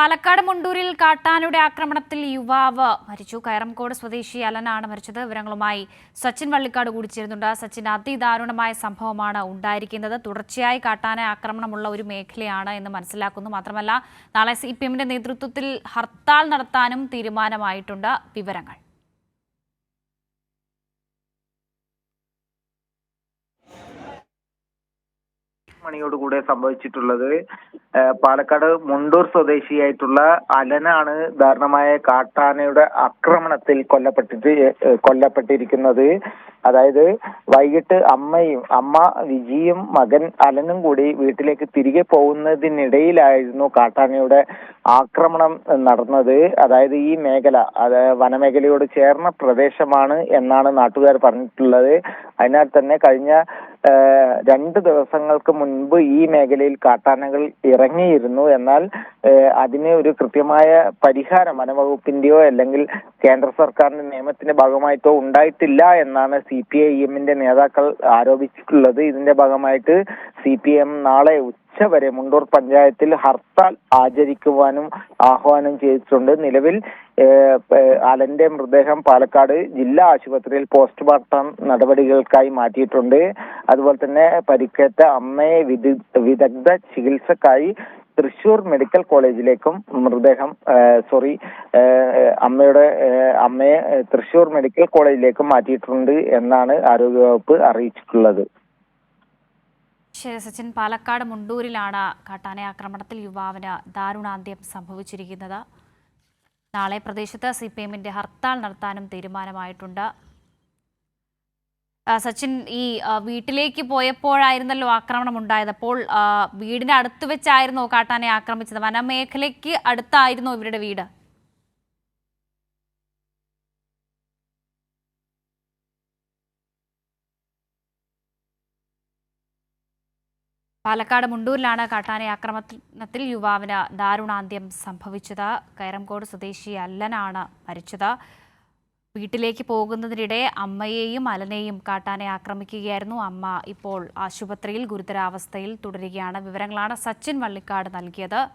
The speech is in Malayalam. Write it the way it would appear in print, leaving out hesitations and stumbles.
പാലക്കാട് മുണ്ടൂരിൽ കാട്ടാനയുടെ ആക്രമണത്തിൽ യുവാവ് മരിച്ചു. കയറംകോട് സ്വദേശി അലനാണ് മരിച്ചത്. വിവരങ്ങളുമായി സച്ചിൻ വള്ളിക്കാട് കൂടി ചേരുന്നുണ്ട്. സച്ചിൻ, അതിദാരുണമായ സംഭവമാണ് ഉണ്ടായിരിക്കുന്നത്. തുടർച്ചയായി കാട്ടാന ആക്രമണമുള്ള ഒരു മേഖലയാണ് എന്ന് മനസ്സിലാക്കുന്നു. മാത്രമല്ല, നാളെ CPM-ന്റെ നേതൃത്വത്തിൽ ഹർത്താൽ നടത്താനും തീരുമാനമായിട്ടുണ്ട്. വിവരങ്ങൾ മണിയോടുകൂടെ സംഭവിച്ചിട്ടുള്ളത് പാലക്കാട് മുണ്ടൂർ സ്വദേശിയായിട്ടുള്ള അലനാണ് ദാരുണമായ കാട്ടാനയുടെ ആക്രമണത്തിൽ കൊല്ലപ്പെട്ടിരിക്കുന്നത്. അതായത് വൈകിട്ട് അമ്മ വിജിയും മകൻ അലനും കൂടി വീട്ടിലേക്ക് തിരികെ പോകുന്നതിനിടയിലായിരുന്നു കാട്ടാനയുടെ ആക്രമണം നടന്നത്. അതായത് ഈ മേഖല വനമേഖലയോട് ചേർന്ന പ്രദേശമാണ് എന്നാണ് നാട്ടുകാർ പറഞ്ഞിട്ടുള്ളത്. അതിനാൽ തന്നെ കഴിഞ്ഞ 2 ദിവസങ്ങൾക്ക് മുൻപ് ഈ മേഖലയിൽ കാട്ടാനകൾ ഇറങ്ങിയിരുന്നു. എന്നാൽ അതിന് ഒരു കൃത്യമായ പരിഹാരം വനംവകുപ്പിന്റെയോ അല്ലെങ്കിൽ കേന്ദ്ര സർക്കാരിന്റെ നിയമത്തിന്റെ ഭാഗമായിട്ടോ ഉണ്ടായിട്ടില്ല എന്നാണ് CPIM-ന്റെ നേതാക്കൾ ആരോപിച്ചിട്ടുള്ളത്. ഇതിന്റെ ഭാഗമായിട്ട് CPM നാളെ ഉച്ചവരെ മുണ്ടൂർ പഞ്ചായത്തിൽ ഹർത്താൽ ആചരിക്കുവാനും ആഹ്വാനം ചെയ്തിട്ടുണ്ട്. നിലവിൽ അലന്റെ മൃതദേഹം പാലക്കാട് ജില്ലാ ആശുപത്രിയിൽ പോസ്റ്റ്മോർട്ടം നടപടികൾക്കായി മാറ്റിയിട്ടുണ്ട്. അതുപോലെ തന്നെ പരിക്കേറ്റ അമ്മയെ വിദഗ്ധ ചികിത്സക്കായി തൃശൂർ മെഡിക്കൽ കോളേജിലേക്കും അമ്മയെ തൃശൂർ മെഡിക്കൽ കോളേജിലേക്കും മാറ്റിയിട്ടുണ്ട് എന്നാണ് ആരോഗ്യവകുപ്പ് അറിയിച്ചിട്ടുള്ളത്. ശരി സച്ചിൻ, പാലക്കാട് മുണ്ടൂരിലാണ് കാട്ടാന ആക്രമണത്തിൽ യുവാവിന് ദാരുണാന്ത്യം സംഭവിച്ചിരിക്കുന്നത്. നാളെ പ്രദേശത്ത് CPM-ന്റെ ഹർത്താൽ നടത്താനും തീരുമാനമായിട്ടുണ്ട്. സച്ചിൻ, ഈ വീട്ടിലേക്ക് പോയപ്പോഴായിരുന്നല്ലോ ആക്രമണം ഉണ്ടായത്. അപ്പോൾ വീടിന് അടുത്ത് വെച്ചായിരുന്നോ കാട്ടാനെ ആക്രമിച്ചത്? വനമേഖലയ്ക്ക് അടുത്തായിരുന്നോ ഇവരുടെ വീട്? പാലക്കാട് മുണ്ടൂരിലാണ് കാട്ടാന ആക്രമണത്തിൽ യുവാവിന് ദാരുണാന്ത്യം സംഭവിച്ചത്. കയറംകോട് സ്വദേശി അല്ലനാണ് മരിച്ചത്. വീട്ടിലേക്ക് പോകുന്നതിനിടെ അമ്മയെയും അലനെയും കാട്ടാനെ ആക്രമിക്കുകയായിരുന്നു. അമ്മ ഇപ്പോൾ ആശുപത്രിയിൽ ഗുരുതരാവസ്ഥയിൽ തുടരുകയാണ്. വിവരങ്ങളാണ് സച്ചിൻ വള്ളിക്കാട് നൽകിയത്.